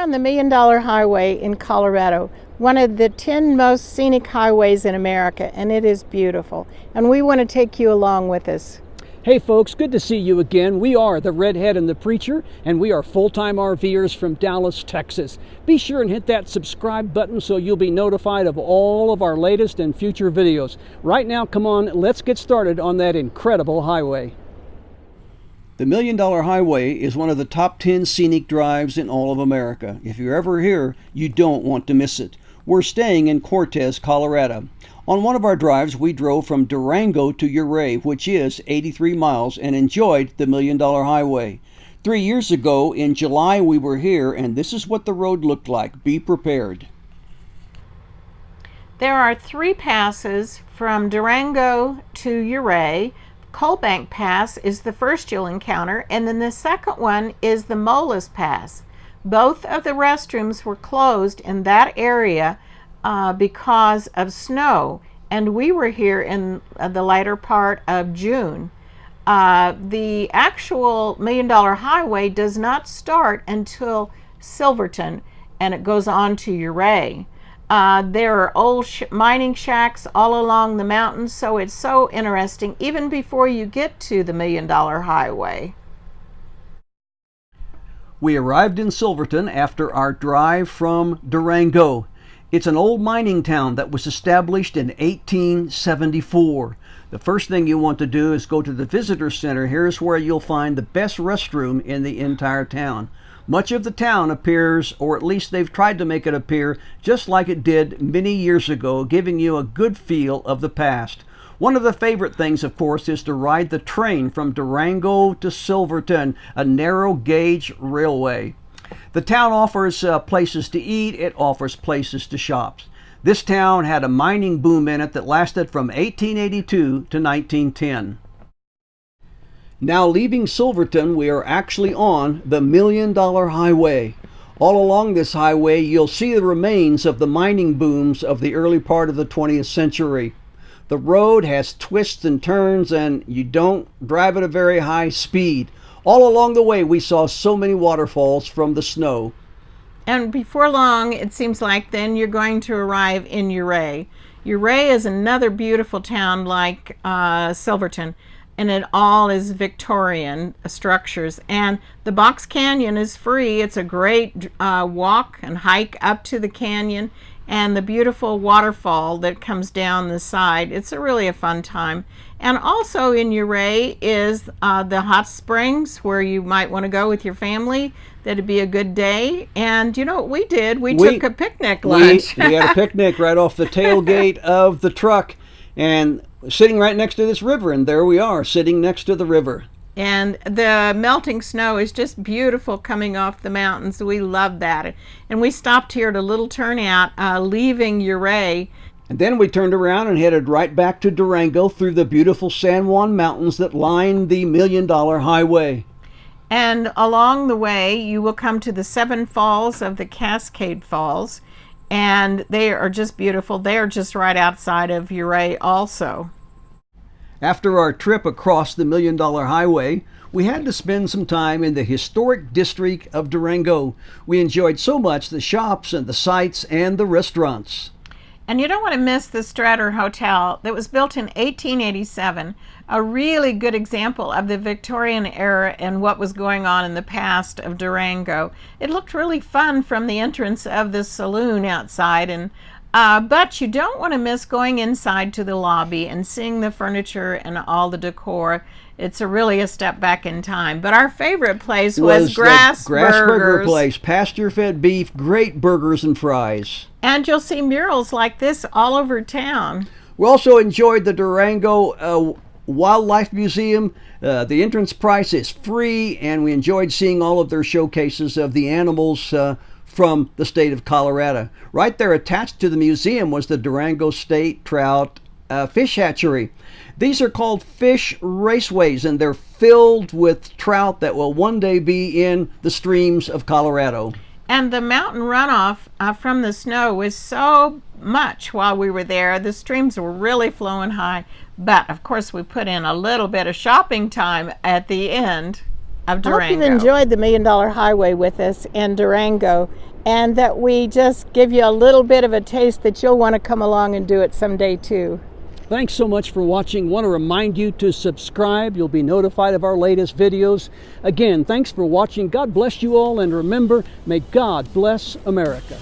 on the Million Dollar Highway in Colorado, one of the 10 most scenic highways in America, and it is beautiful. And we want to take you along with us. Hey folks, good to see you again. We are the Redhead and The Preacher, and we are full-time RVers from Dallas, Texas. Be sure and hit that subscribe button so you'll be notified of all of our latest and future videos. Right now, come on, let's get started on that incredible highway. The Million Dollar Highway is one of the top 10 scenic drives in all of America. If you're ever here, you don't want to miss it. We're staying in Cortez, Colorado. On one of our drives, we drove from Durango to Ouray, which is 83 miles, and enjoyed the Million Dollar Highway. 3 years ago, in July, we were here, and this is what the road looked like. Be prepared. There are 3 passes from Durango to Ouray. Coalbank Pass is the first you'll encounter, and then the second one is the Molas Pass. Both of the restrooms were closed in that area because of snow, and we were here in the later part of June. The actual Million Dollar Highway does not start until Silverton, and it goes on to Ouray. There are old mining shacks all along the mountains, so it's so interesting even before you get to the Million Dollar Highway. We arrived in Silverton after our drive from Durango. It's an old mining town that was established in 1874. The first thing you want to do is go to the visitor center. Here's where you'll find the best restroom in the entire town. Much of the town appears, or at least they've tried to make it appear, just like it did many years ago, giving you a good feel of the past. One of the favorite things, of course, is to ride the train from Durango to Silverton, a narrow gauge railway. The town offers places to eat. It offers places to shop. This town had a mining boom in it that lasted from 1882 to 1910. Now leaving Silverton, we are actually on the Million Dollar Highway. All along this highway, you'll see the remains of the mining booms of the early part of the 20th century. The road has twists and turns, and you don't drive at a very high speed. All along the way, we saw so many waterfalls from the snow. And before long, it seems like then you're going to arrive in Ouray. Ouray is another beautiful town like Silverton, and it all is Victorian structures. And the Box Canyon is free. It's a great walk and hike up to the canyon, and the beautiful waterfall that comes down the side. It's really a fun time. And also in Ouray is the hot springs where you might want to go with your family. That'd be a good day. And you know what we did? We took a picnic lunch. We had a picnic right off the tailgate of the truck, and sitting right next to this river, and there we are, sitting next to the river. And the melting snow is just beautiful coming off the mountains. We love that. And we stopped here at a little turnout leaving Ouray. And then we turned around and headed right back to Durango through the beautiful San Juan Mountains that line the Million Dollar Highway. And along the way, you will come to the 7 falls of the Cascade Falls. And they are just beautiful. They are just right outside of Ouray also. After our trip across the Million Dollar Highway, we had to spend some time in the historic district of Durango. We enjoyed so much the shops and the sights and the restaurants. And you don't want to miss the Strater Hotel that was built in 1887, a really good example of the Victorian era and what was going on in the past of Durango. It looked really fun from the entrance of the saloon outside, and but you don't want to miss going inside to the lobby and seeing the furniture and all the decor. It's really a step back in time. But our favorite place was Grass Burger place. Pasture-fed beef, great burgers and fries. And you'll see murals like this all over town. We also enjoyed the Durango Wildlife Museum. The entrance price is free, and we enjoyed seeing all of their showcases of the animals from the state of Colorado. Right there attached to the museum was the Durango State Trout Fish Hatchery. These are called fish raceways, and they're filled with trout that will one day be in the streams of Colorado. And the mountain runoff from the snow was so much while we were there. The streams were really flowing high. But, of course, we put in a little bit of shopping time at the end. of I hope you've Durango. enjoyed the Million Dollar Highway with us in Durango, and that we just give you a little bit of a taste that you'll want to come along and do it someday too. Thanks so much for watching. Want to remind you to subscribe. You'll be notified of our latest videos. Again, thanks for watching. God bless you all, and remember, may God bless America.